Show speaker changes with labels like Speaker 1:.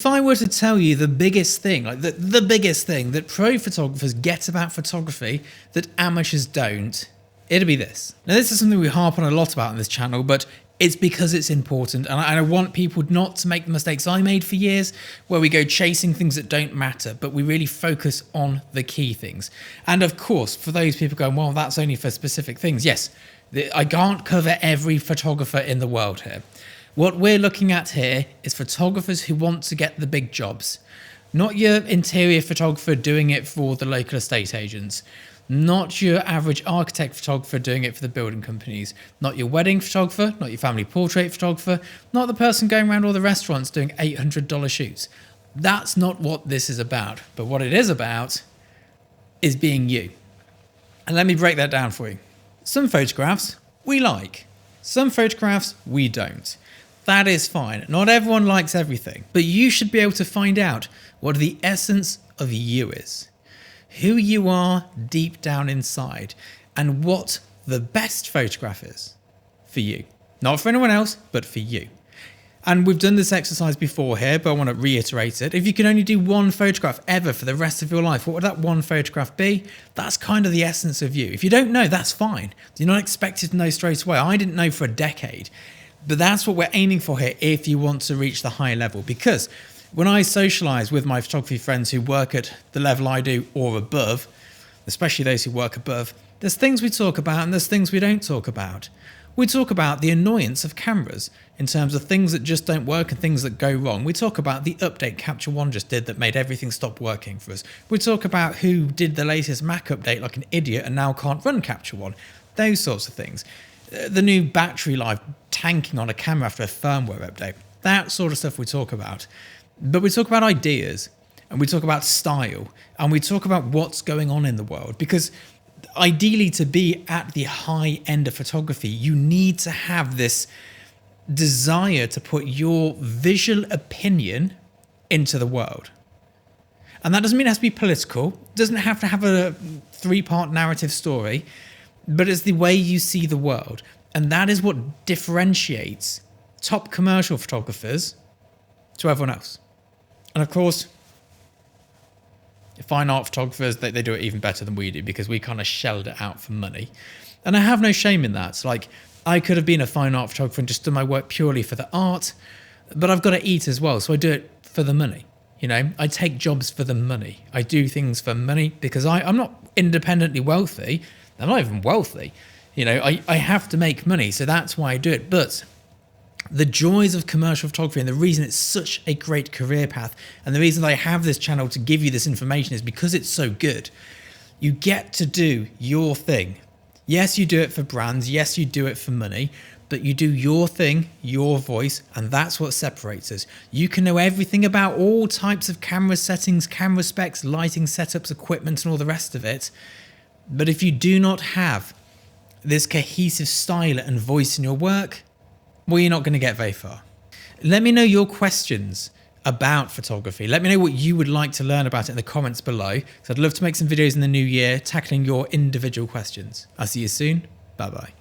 Speaker 1: If I were to tell you the biggest thing, like the biggest thing that pro photographers get about photography that amateurs don't, it'd be this. Now, this is something we harp on a lot about on this channel, but it's because it's important, and I want people not to make the mistakes I made for years, where we go chasing things that don't matter, but we really focus on the key things. And of course, for those people going, well, that's only for specific things. Yes, I can't cover every photographer in the world here. What we're looking at here is photographers who want to get the big jobs. Not your interior photographer doing it for the local estate agents. Not your average architect photographer doing it for the building companies. Not your wedding photographer, not your family portrait photographer, not the person going around all the restaurants doing $800 shoots. That's not what this is about. But what it is about is being you. And let me break that down for you. Some photographs we like. Some photographs we don't. That is fine. Not everyone likes everything, but you should be able to find out what the essence of you is, who you are deep down inside, and what the best photograph is for you. Not for anyone else, but for you. And we've done this exercise before here, but I want to reiterate it. If you could only do one photograph ever for the rest of your life, what would that one photograph be? That's kind of the essence of you. If you don't know, that's fine. You're not expected to know straight away. I didn't know for a decade. But that's what we're aiming for here if you want to reach the high level. Because when I socialize with my photography friends who work at the level I do or above, especially those who work above, there's things we talk about and there's things we don't talk about. We talk about the annoyance of cameras in terms of things that just don't work and things that go wrong. We talk about the update Capture One just did that made everything stop working for us. We talk about who did the latest Mac update like an idiot and now can't run Capture One. Those sorts of things. The new battery life tanking on a camera after a firmware update. That sort of stuff we talk about. But we talk about ideas, and we talk about style, and we talk about what's going on in the world. Because ideally, to be at the high end of photography, you need to have this desire to put your visual opinion into the world. And that doesn't mean it has to be political. It doesn't have to have a three-part narrative story. But it's the way you see the world. And that is what differentiates top commercial photographers to everyone else. And of course, fine art photographers, they do it even better than we do because we kind of shelled it out for money. And I have no shame in that. Like, I could have been a fine art photographer and just done my work purely for the art, but I've got to eat as well. So I do it for the money. You know, I take jobs for the money. I do things for money because I'm not independently wealthy. I'm not even wealthy. You know, I have to make money, so that's why I do it. But the joys of commercial photography and the reason it's such a great career path and the reason I have this channel to give you this information is because it's so good. You get to do your thing. Yes, you do it for brands. Yes, you do it for money. But you do your thing, your voice, and that's what separates us. You can know everything about all types of camera settings, camera specs, lighting setups, equipment, and all the rest of it. But if you do not have this cohesive style and voice in your work, well, you're not going to get very far. Let me know your questions about photography. Let me know what you would like to learn about it in the comments below, because I'd love to make some videos in the new year tackling your individual questions. I'll see you soon. Bye-bye.